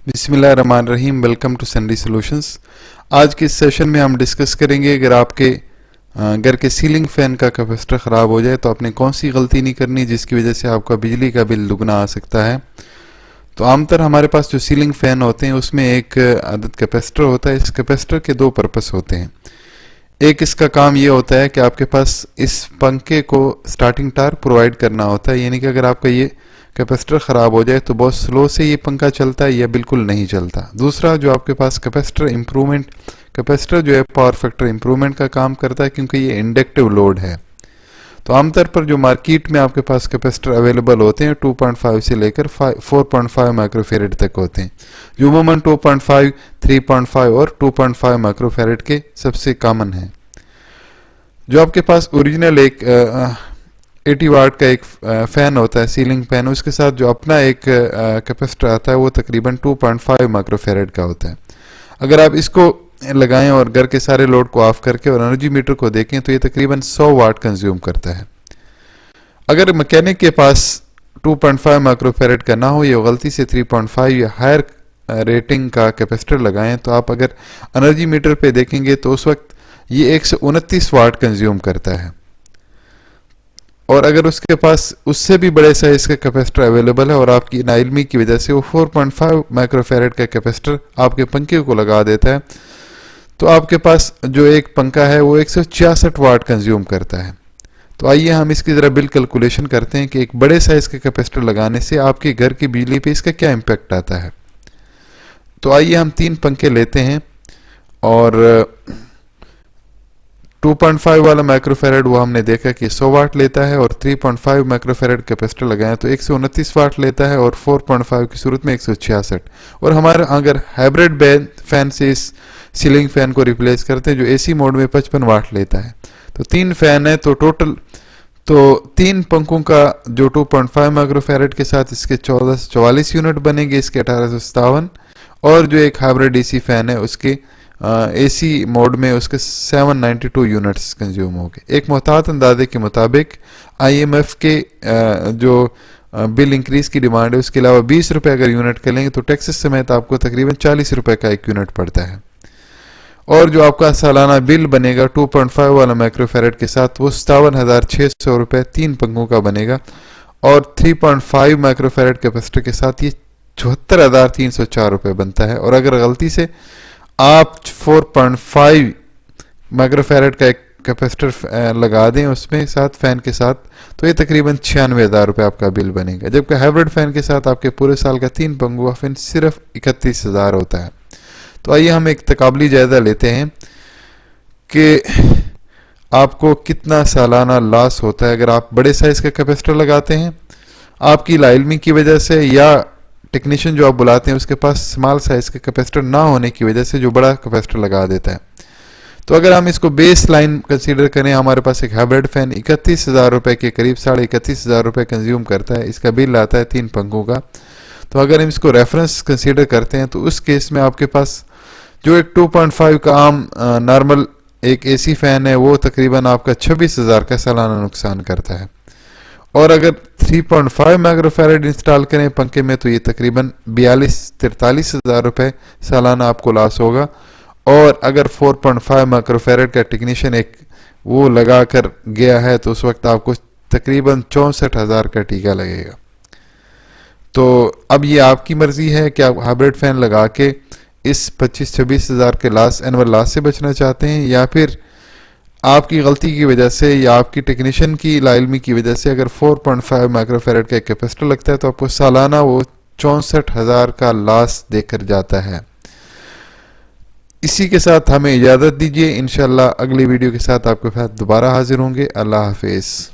बिस्मिल्लाहिर्रहमानिर्रहीम। Welcome to Sunry solutions. आज के इस सेशन में हम डिस्कस करेंगे अगर आपके घर के सीलिंग फैन का कैपेसिटर ख़राब हो जाए तो आपने कौन सी गलती नहीं करनी जिसकी वजह से आपका बिजली का बिल दुगना आ सकता है। तो आमतौर हमारे पास जो सीलिंग फैन होते हैं उसमें एक अदद कैपेसिटर होता है। इस कैपेसिटर के दो पर्पस होते हैं। एक इसका काम ये होता है कि आपके पास इस पंखे को स्टार्टिंग टार्क प्रोवाइड करना होता है, यानी कि अगर आपका ये कैपेसिटर ख़राब हो जाए तो बहुत स्लो से ये पंखा चलता है या बिल्कुल नहीं चलता। दूसरा जो आपके पास कैपेसिटर जो है पावर फैक्टर इम्प्रूवमेंट का काम करता है, क्योंकि ये इंडक्टिव लोड है। तो आमतौर पर जो मार्केट में आपके पास कैपेसिटर अवेलेबल होते हैं 2.5 से लेकर 4.5 माइक्रोफेरेड तक होते हैं, जो अमूमन 2.5, 3.5 और 2.5 माइक्रोफेरेड के सबसे कॉमन है। जो आपके पास ओरिजिनल एक 80 वाट का एक फैन होता है सीलिंग फैन, उसके साथ जो अपना एक कैपेसिटर आता है वो तकरीबन 2.5 माइक्रोफेरेड का होता है। अगर आप इसको लगाएं और घर के सारे लोड को ऑफ करके और एनर्जी मीटर को देखें तो ये तकरीबन 100 वाट कंज्यूम करता है। अगर मैकेनिक के पास 2.5 माइक्रोफेरेड का ना हो, ये गलती से 3.5 या हायर रेटिंग का कैपेसिटर लगाएं तो आप अगर एनर्जी मीटर पे देखेंगे तो उस वक्त ये 129 वाट कंज्यूम करता है। और अगर उसके पास उससे भी बड़े साइज का कैपेसिटर अवेलेबल है और आपकी नाइलमी की वजह से वो 4.5 माइक्रोफेरेड का कैपेसिटर आपके पंखे को लगा देता है, तो आपके पास जो एक पंखा है वो 166 वाट कंज्यूम करता है। तो आइए हम इसकी ज़रा बिल कैलकुलेशन करते हैं कि एक बड़े साइज का कैपेसिटर लगाने से आपके घर की बिजली पे इसका क्या इम्पैक्ट आता है। तो आइए हम 3 पंखे लेते हैं और 2.5 वाला माइक्रोफेरेड वो हमने देखा कि 100 वाट लेता है, और 3.5 माइक्रोफेरेड कैपेसिटर लगाएं तो 129 वाट लेता है, और 4.5 की सूरत में 166। और हमारा अगर हाइब्रिड फैन से इस सीलिंग फैन को रिप्लेस करते हैं जो एसी मोड में 55 वाट लेता है, तो 3 फैन है तो टोटल 3 पंखों का जो 2.5 माइक्रोफेरेड के साथ इसके 1444 यूनिट बनेंगे, इसके 1857। और जो एक हाइब्रिड एसी फैन है उसके एसी मोड में उसके 792 यूनिट्स कंज्यूम हो गए। एक मोहतात अंदाजे के मुताबिक आईएमएफ के जो बिल इंक्रीज की डिमांड है उसके अलावा 20 रुपए अगर यूनिट का लेंगे तो टैक्सेस समेत आपको तकरीबन 40 रुपए का एक यूनिट पड़ता है। और जो आपका सालाना बिल बनेगा 2.5 वाला माइक्रोफेरेड के साथ वो 57,600 रुपए 3 पंखों का बनेगा, और 3.5 माइक्रोफेरेड कैपेसिटर के साथ ये 74,304 रुपए बनता है। और अगर गलती से आप 4.5 माइक्रोफेरेड का एक कैपेसिटर लगा दें उसमें साथ फैन के साथ तो ये तकरीबन 96,000 रुपये आपका बिल बनेगा, जबकि हाइब्रिड फैन के साथ आपके पूरे साल का 3 पंखों फैन सिर्फ 31,000 होता है। तो आइए हम एक तकाबली जायजा लेते हैं कि आपको कितना सालाना लॉस होता है अगर आप बड़े साइज का कैपेसिटर लगाते हैं। आपकी लाइलमी की वजह से या टेक्नीशियन जो आप बुलाते हैं उसके पास स्मॉल साइज का कैपेसिटर ना होने की वजह से जो बड़ा कैपेसिटर लगा देता है। तो अगर हम इसको बेस लाइन कंसीडर करें, हमारे पास एक हाइब्रिड फैन 31,000 रुपए के करीब 31,500 रुपए कंज्यूम करता है, इसका बिल आता है 3 पंखों का। तो अगर हम इसको रेफरेंस कंसीडर करते हैं तो उस केस में आपके पास जो एक 2.5 का आम नॉर्मल एक एसी फैन है वो तकरीबन आपका 26,000 का सालाना नुकसान करता है। और अगर 3.5 माइक्रोफेरेड इंस्टॉल करें पंखे में तो ये तकरीबन 43,000 रुपए सालाना आपको लॉस होगा। और अगर 4.5 माइक्रोफेरेड का टेक्नीशियन एक वो लगा कर गया है तो उस वक्त आपको तकरीबन 64,000 का टीका लगेगा। तो अब ये आपकी मर्जी है कि आप हाइब्रिड फैन लगा के इस 25-26,000 के एनुअल लॉस से बचना चाहते हैं, या फिर आपकी गलती की वजह से या आपकी टेक्नीशियन की लाइलमी की वजह से अगर 4.5 माइक्रोफेरेड का कैपेसिटर लगता है तो आपको सालाना वो 64,000 का लॉस देकर जाता है। इसी के साथ हमें इजाज़त दीजिए। इंशाल्लाह अगली वीडियो के साथ आपके साथ दोबारा हाजिर होंगे। अल्लाह हाफिज़।